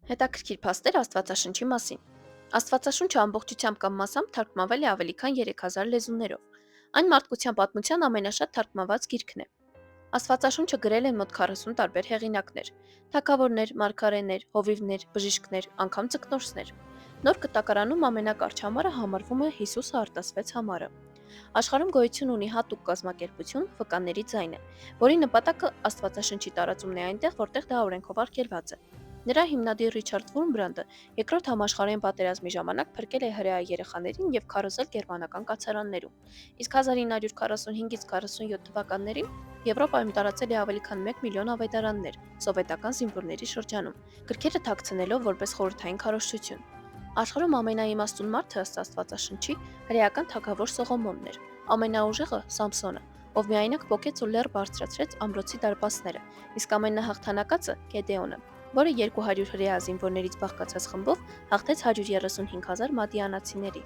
Հետաքրքիր փաստեր Աստվածաշնչի մասին։ Աստվածաշունչը ամբողջությամբ կամ մասամբ թարգմանվել է ավելի քան 3000 լեզուներով։ Այն մարդկության պատմության ամենաշատ թարգմանված գիրքն է։ Աստվածաշունչը գրել են մոտ 40 տարբեր հեղինակներ՝ թագավորներ, մարգարեներ, հովիվներ, բժիշկներ, անգամ ձկնորսներ։ Նոր կտակարանում ամենակարճ համարը համարվում է Հիսուսը արտասվեց համարը։ Աշխարհում գոյություն ունի հատուկ կազմակերպություն վկաների ձայնը, որի նպատակը Աստվածաշնչի տարածումն է այնտեղ, որտեղ դա օրենքով արգելված է։ Նրա հիմնադիր Ռիչարդ Վուրմբրանդը Երկրորդ համաշխարհային պատերազմի ժամանակ փրկել է հրեա երեխաներին եւ քարոզել գերմանական կացարաններում, իսկ 1945-ից 47 թվականներին Եվրոպայում տարածել է ավելի քան 1 միլիոն ավետարաններ սովետական զինվորների շրջանում, գրքերը թաքցնելով որպես խորհրդային քարոզչություն։ Աշխարհում ամենաիմաստուն մարդը ըստ Աստվածաշնչի հրեական թագավոր Սողոմոնն էր, ամենաուժեղը Սամսոնը, ով միայնակ պոկեց ու լեռ բարձրացրեց ամրոցի դարպասները, իսկ ամենահաղթանակածը Գեդեոնը, որը 200 հրեա զինվորներից բաղկացած խմբով հաղթեց 135,000 մադիանացիների։